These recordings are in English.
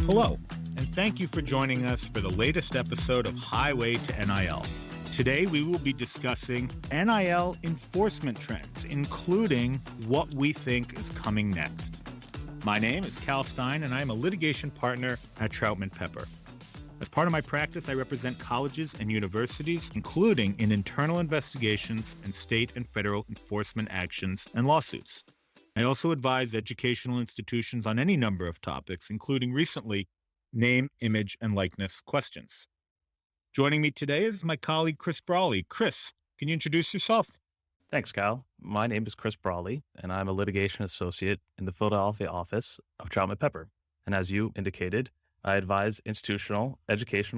Hello, and thank you for joining us for the latest episode of Highway to NIL. Today, we will be discussing NIL enforcement trends, including what we think is coming next. My name is Cal Stein, and I am a litigation partner at Troutman Pepper. As part of my practice, I represent colleges and universities, including in internal investigations and state and federal enforcement actions and lawsuits. I also advise educational institutions on any number of topics, including recently name, image, and likeness questions. Joining me today is my colleague, Chris Brolley. Chris, can you introduce yourself? Thanks, Cal. My name is Chris Brolley, and I'm a litigation associate in the Philadelphia office of Troutman Pepper. And as you indicated, I advise educational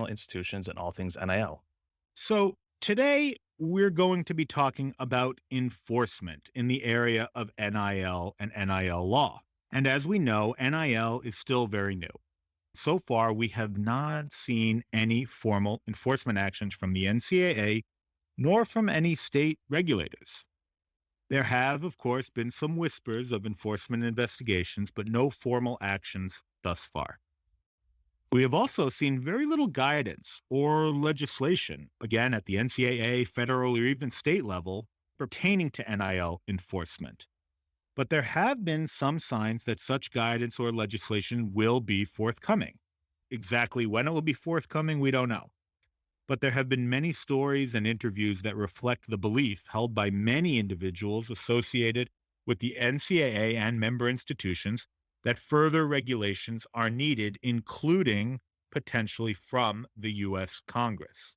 institutions and all things NIL. So today we're going to be talking about enforcement in the area of NIL and NIL law. And as we know, NIL is still very new. So far, we have not seen any formal enforcement actions from the NCAA, nor from any state regulators. There have, of course, been some whispers of enforcement investigations, but no formal actions thus far. We have also seen very little guidance or legislation, again, at the NCAA, federal, or even state level, pertaining to NIL enforcement. But there have been some signs that such guidance or legislation will be forthcoming. Exactly when it will be forthcoming, we don't know. But there have been many stories and interviews that reflect the belief held by many individuals associated with the NCAA and member institutions that further regulations are needed, including potentially from the U.S. Congress.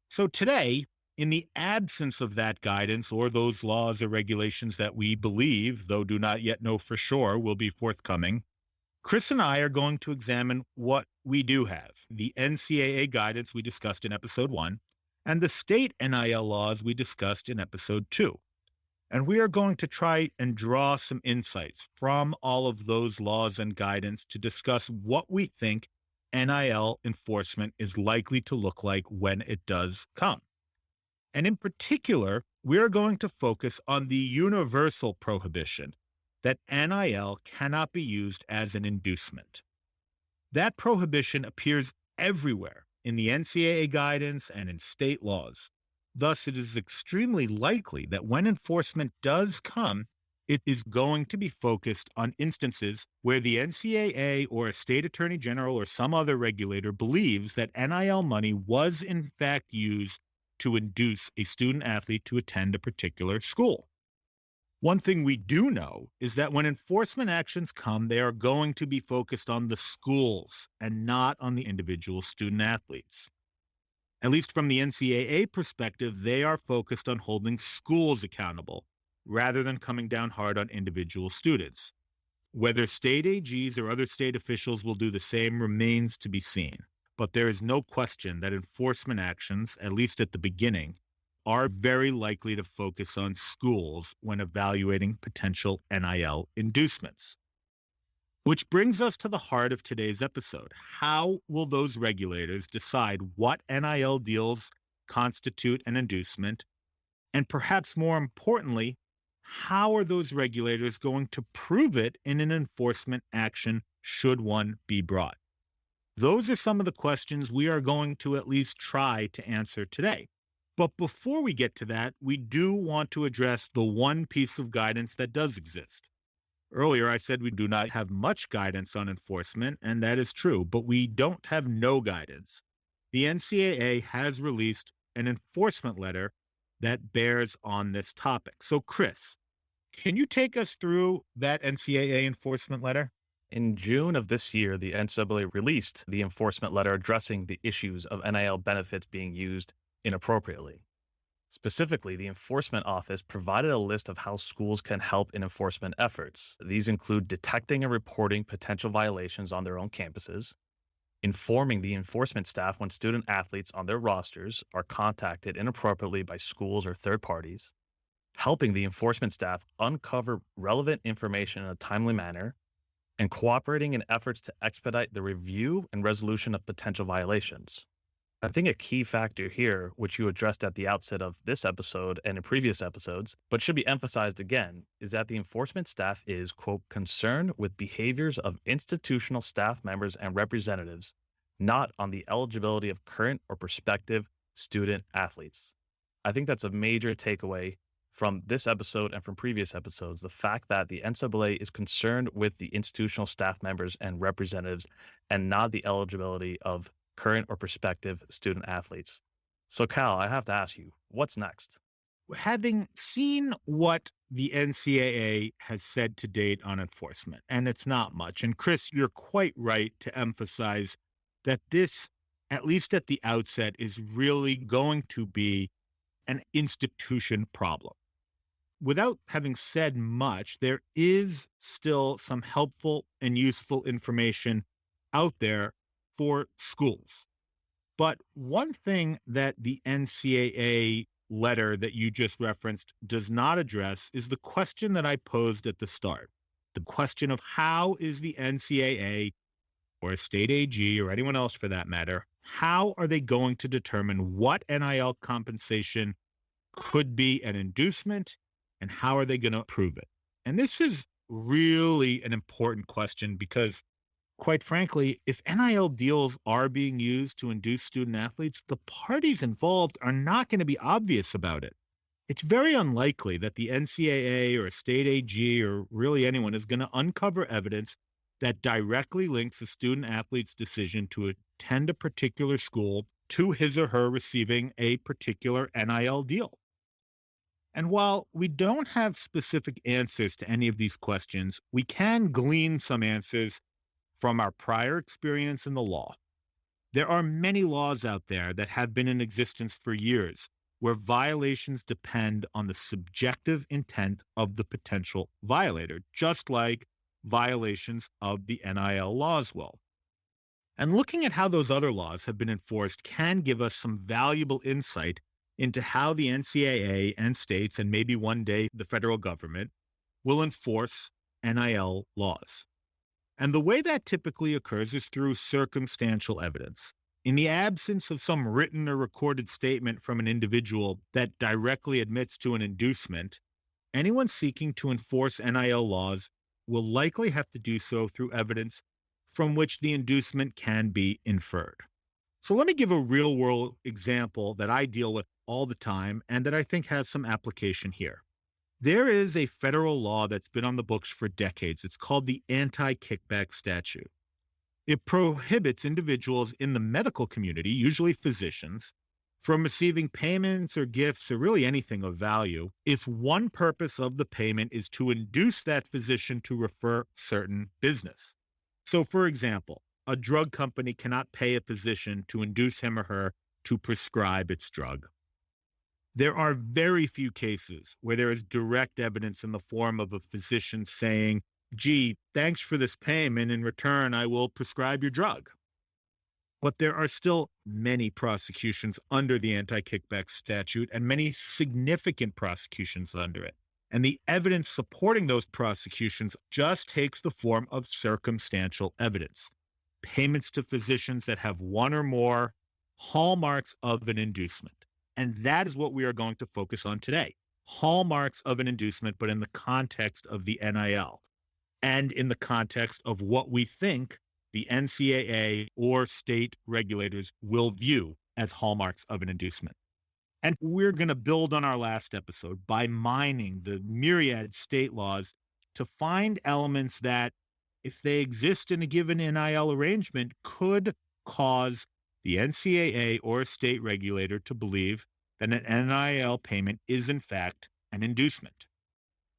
So today, in the absence of that guidance or those laws or regulations that we believe, though do not yet know for sure, will be forthcoming, Chris and I are going to examine what we do have, the NCAA guidance we discussed in episode 1, and the state NIL laws we discussed in episode 2. And we are going to try and draw some insights from all of those laws and guidance to discuss what we think NIL enforcement is likely to look like when it does come. And in particular, we are going to focus on the universal prohibition that NIL cannot be used as an inducement. That prohibition appears everywhere in the NCAA guidance and in state laws. Thus, it is extremely likely that when enforcement does come, it is going to be focused on instances where the NCAA or a state attorney general or some other regulator believes that NIL money was in fact used to induce a student athlete to attend a particular school. One thing we do know is that when enforcement actions come, they are going to be focused on the schools and not on the individual student athletes. At least from the NCAA perspective, they are focused on holding schools accountable rather than coming down hard on individual students. Whether state AGs or other state officials will do the same remains to be seen. But there is no question that enforcement actions, at least at the beginning, are very likely to focus on schools when evaluating potential NIL inducements. Which brings us to the heart of today's episode. How will those regulators decide what NIL deals constitute an inducement? And perhaps more importantly, how are those regulators going to prove it in an enforcement action should one be brought? Those are some of the questions we are going to at least try to answer today. But before we get to that, we do want to address the one piece of guidance that does exist. Earlier, I said we do not have much guidance on enforcement, and that is true, but we don't have no guidance. The NCAA has released an enforcement letter that bears on this topic. So, Chris, can you take us through that NCAA enforcement letter? In June of this year, the NCAA released the enforcement letter addressing the issues of NIL benefits being used inappropriately. Specifically, the Enforcement Office provided a list of how schools can help in enforcement efforts. These include detecting and reporting potential violations on their own campuses, informing the enforcement staff when student athletes on their rosters are contacted inappropriately by schools or third parties, helping the enforcement staff uncover relevant information in a timely manner, and cooperating in efforts to expedite the review and resolution of potential violations. I think a key factor here, which you addressed at the outset of this episode and in previous episodes, but should be emphasized again, is that the enforcement staff is, quote, concerned with behaviors of institutional staff members and representatives, not on the eligibility of current or prospective student athletes. I think that's a major takeaway from this episode and from previous episodes, the fact that the NCAA is concerned with the institutional staff members and representatives and not the eligibility of current or prospective student athletes. So, Cal, I have to ask you, what's next? Having seen what the NCAA has said to date on enforcement, and it's not much, and Chris, you're quite right to emphasize that this, at least at the outset, is really going to be an institution problem. Without having said much, there is still some helpful and useful information out there for schools. But one thing that the NCAA letter that you just referenced does not address is the question that I posed at the start. The question of how is the NCAA or a state AG or anyone else for that matter, how are they going to determine what NIL compensation could be an inducement and how are they going to prove it? And this is really an important question because quite frankly, if NIL deals are being used to induce student athletes, the parties involved are not going to be obvious about it. It's very unlikely that the NCAA or a state AG or really anyone is going to uncover evidence that directly links a student athlete's decision to attend a particular school to his or her receiving a particular NIL deal. And while we don't have specific answers to any of these questions, we can glean some answers from our prior experience in the law. There are many laws out there that have been in existence for years where violations depend on the subjective intent of the potential violator, just like violations of the NIL laws will. And looking at how those other laws have been enforced can give us some valuable insight into how the NCAA and states, and maybe one day the federal government, will enforce NIL laws. And the way that typically occurs is through circumstantial evidence. In the absence of some written or recorded statement from an individual that directly admits to an inducement, anyone seeking to enforce NIL laws will likely have to do so through evidence from which the inducement can be inferred. So let me give a real-world example that I deal with all the time and that I think has some application here. There is a federal law that's been on the books for decades. It's called the Anti-Kickback Statute. It prohibits individuals in the medical community, usually physicians, from receiving payments or gifts or really anything of value if one purpose of the payment is to induce that physician to refer certain business. So, for example, a drug company cannot pay a physician to induce him or her to prescribe its drug. There are very few cases where there is direct evidence in the form of a physician saying, gee, thanks for this payment. In return, I will prescribe your drug. But there are still many prosecutions under the anti-kickback statute and many significant prosecutions under it. And the evidence supporting those prosecutions just takes the form of circumstantial evidence. Payments to physicians that have one or more hallmarks of an inducement. And that is what we are going to focus on today. Hallmarks of an inducement, but in the context of the NIL and in the context of what we think the NCAA or state regulators will view as hallmarks of an inducement. And we're going to build on our last episode by mining the myriad state laws to find elements that, if they exist in a given NIL arrangement, could cause the NCAA or a state regulator to believe that an NIL payment is in fact an inducement.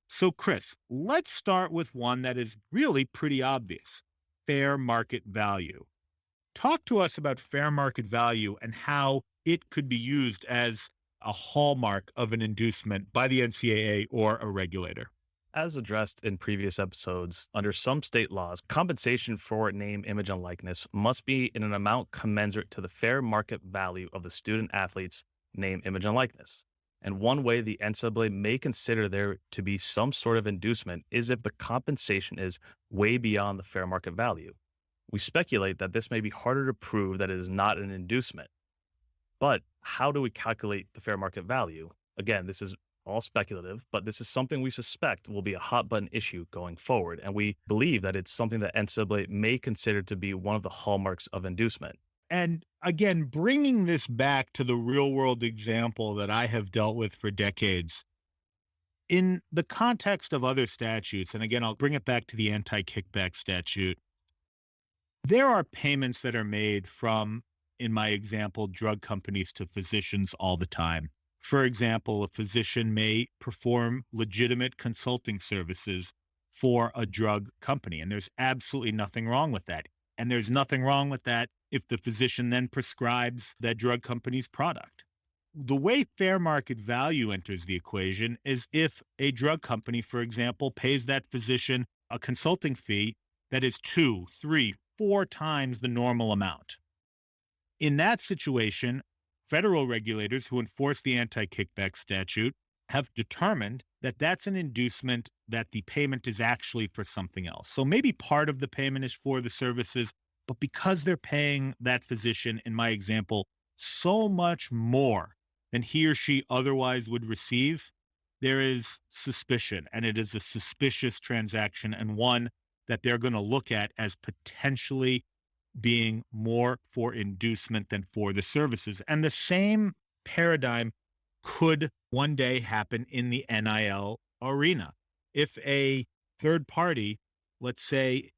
So Chris, let's start with one that is really pretty obvious, fair market value. Talk to us about fair market value and how it could be used as a hallmark of an inducement by the NCAA or a regulator. As addressed in previous episodes, under some state laws, compensation for name, image, and likeness must be in an amount commensurate to the fair market value of the student athlete's name, image, and likeness. And one way the NCAA may consider there to be some sort of inducement is if the compensation is way beyond the fair market value. We speculate that this may be harder to prove that it is not an inducement. But how do we calculate the fair market value? Again, this is all speculative, but this is something we suspect will be a hot button issue going forward. And we believe that it's something that NCAA may consider to be one of the hallmarks of inducement. And again, bringing this back to the real world example that I have dealt with for decades, in the context of other statutes, and again, I'll bring it back to the anti-kickback statute, there are payments that are made from, in my example, drug companies to physicians all the time. For example, a physician may perform legitimate consulting services for a drug company, and there's absolutely nothing wrong with that. And there's nothing wrong with that if the physician then prescribes that drug company's product. The way fair market value enters the equation is if a drug company, for example, pays that physician a consulting fee that is 2, 3, 4 times the normal amount. In that situation, federal regulators who enforce the anti-kickback statute have determined that that's an inducement that the payment is actually for something else. So maybe part of the payment is for the services, but because they're paying that physician, in my example, so much more than he or she otherwise would receive, there is suspicion, and it is a suspicious transaction and one that they're going to look at as potentially being more for inducement than for the services. And the same paradigm could one day happen in the NIL arena. If a third party, let's say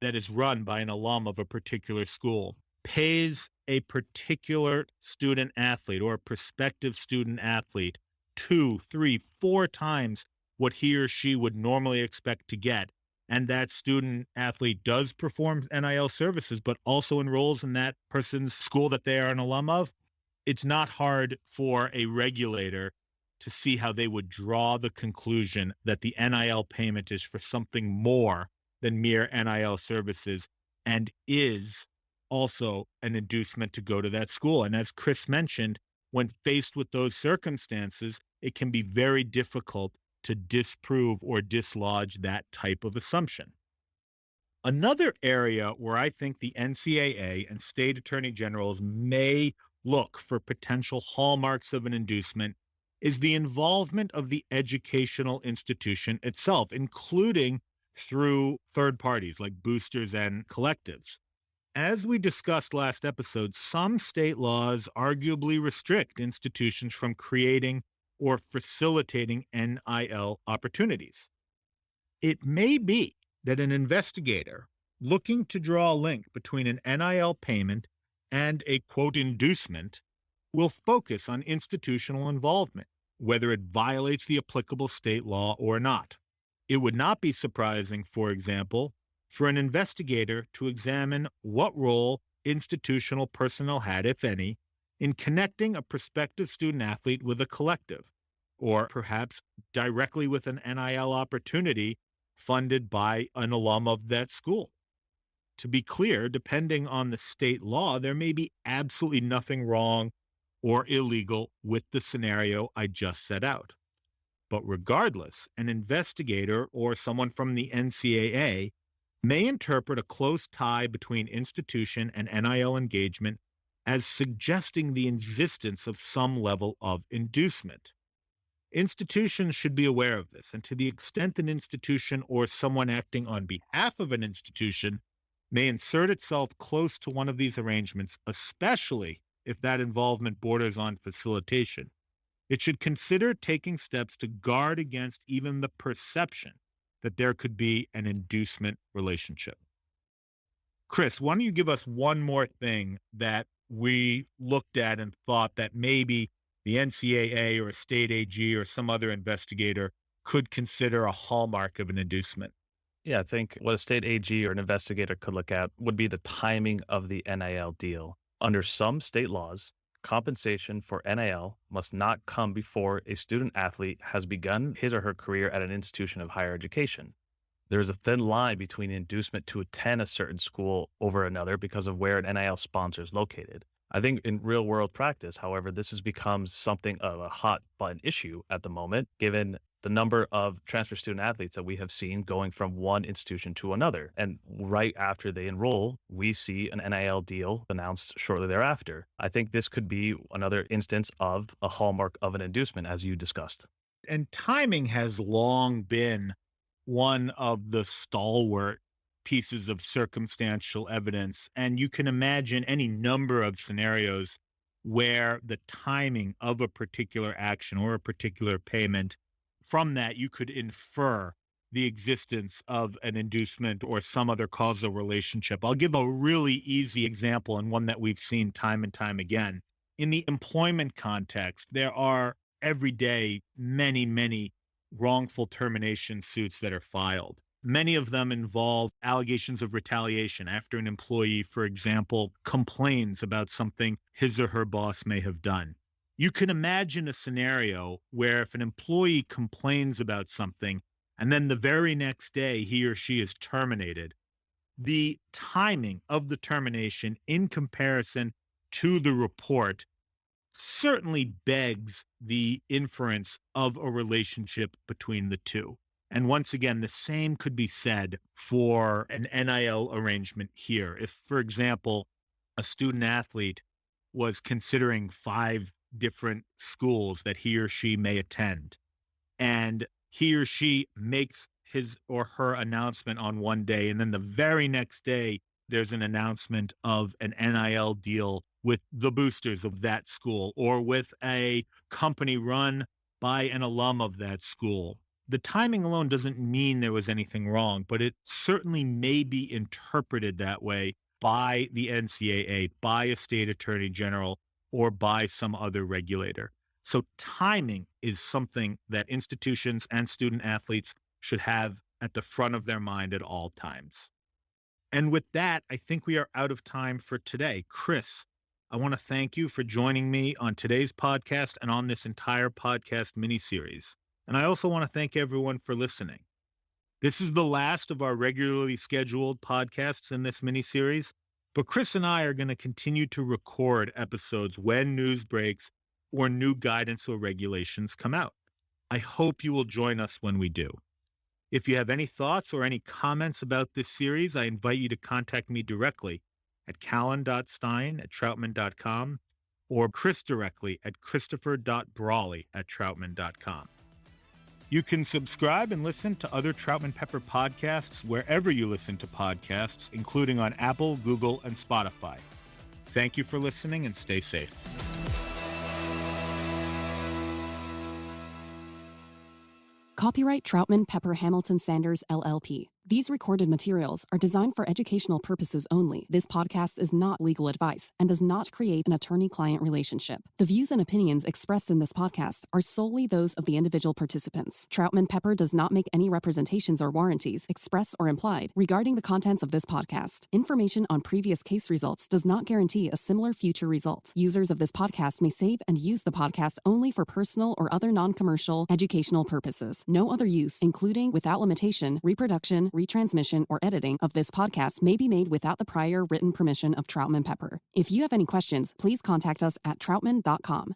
that is run by an alum of a particular school, pays a particular student athlete or a prospective student athlete 2, 3, 4 times what he or she would normally expect to get, and that student athlete does perform NIL services, but also enrolls in that person's school that they are an alum of, it's not hard for a regulator to see how they would draw the conclusion that the NIL payment is for something more than mere NIL services and is also an inducement to go to that school. And as Chris mentioned, when faced with those circumstances, it can be very difficult to disprove or dislodge that type of assumption. Another area where I think the NCAA and state attorney generals may look for potential hallmarks of an inducement is the involvement of the educational institution itself, including through third parties like boosters and collectives. As we discussed last episode, some state laws arguably restrict institutions from creating or facilitating NIL opportunities. It may be that an investigator looking to draw a link between an NIL payment and a quote inducement will focus on institutional involvement, whether it violates the applicable state law or not. It would not be surprising, for example, for an investigator to examine what role institutional personnel had, if any, in connecting a prospective student athlete with a collective, or perhaps directly with an NIL opportunity funded by an alum of that school. To be clear, depending on the state law, there may be absolutely nothing wrong or illegal with the scenario I just set out. But regardless, an investigator or someone from the NCAA may interpret a close tie between institution and NIL engagement as suggesting the existence of some level of inducement. Institutions should be aware of this, and to the extent an institution or someone acting on behalf of an institution may insert itself close to one of these arrangements, especially if that involvement borders on facilitation, it should consider taking steps to guard against even the perception that there could be an inducement relationship. Chris, why don't you give us one more thing that we looked at and thought that maybe the NCAA or a state AG or some other investigator could consider a hallmark of an inducement? Yeah, I think what a state AG or an investigator could look at would be the timing of the NIL deal. Under some state laws, compensation for NIL must not come before a student athlete has begun his or her career at an institution of higher education. There is a thin line between inducement to attend a certain school over another because of where an NIL sponsor is located. I think in real world practice, however, this has become something of a hot button issue at the moment, given the number of transfer student athletes that we have seen going from one institution to another. And right after they enroll, we see an NIL deal announced shortly thereafter. I think this could be another instance of a hallmark of an inducement, as you discussed. And timing has long been one of the stalwart pieces of circumstantial evidence. And you can imagine any number of scenarios where the timing of a particular action or a particular payment, from that you could infer the existence of an inducement or some other causal relationship. I'll give a really easy example, and one that we've seen time and time again. In the employment context, there are every day many wrongful termination suits that are filed. Many of them involve allegations of retaliation after an employee, for example, complains about something his or her boss may have done. You can imagine a scenario where if an employee complains about something and then the very next day he or she is terminated, the timing of the termination in comparison to the report certainly begs the inference of a relationship between the two. And once again, the same could be said for an NIL arrangement here. If, for example, a student athlete was considering 5 different schools that he or she may attend, and he or she makes his or her announcement on one day, and then the very next day, there's an announcement of an NIL deal with the boosters of that school or with a company run by an alum of that school. The timing alone doesn't mean there was anything wrong, but it certainly may be interpreted that way by the NCAA, by a state attorney general, or by some other regulator. So timing is something that institutions and student athletes should have at the front of their mind at all times. And with that, I think we are out of time for today. Chris, I want to thank you for joining me on today's podcast and on this entire podcast miniseries. And I also want to thank everyone for listening. This is the last of our regularly scheduled podcasts in this miniseries, but Chris and I are going to continue to record episodes when news breaks or new guidance or regulations come out. I hope you will join us when we do. If you have any thoughts or any comments about this series, I invite you to contact me directly at callan.stein@troutman.com or Chris directly at christopher.brolley@troutman.com. You can subscribe and listen to other Troutman Pepper podcasts wherever you listen to podcasts, including on Apple, Google, and Spotify. Thank you for listening and stay safe. Copyright Troutman Pepper Hamilton Sanders, LLP. These recorded materials are designed for educational purposes only. This podcast is not legal advice and does not create an attorney-client relationship. The views and opinions expressed in this podcast are solely those of the individual participants. Troutman Pepper does not make any representations or warranties, express or implied, regarding the contents of this podcast. Information on previous case results does not guarantee a similar future result. Users of this podcast may save and use the podcast only for personal or other non-commercial educational purposes. No other use, including, without limitation, reproduction, retransmission, or editing of this podcast may be made without the prior written permission of Troutman Pepper. If you have any questions, please contact us at troutman.com.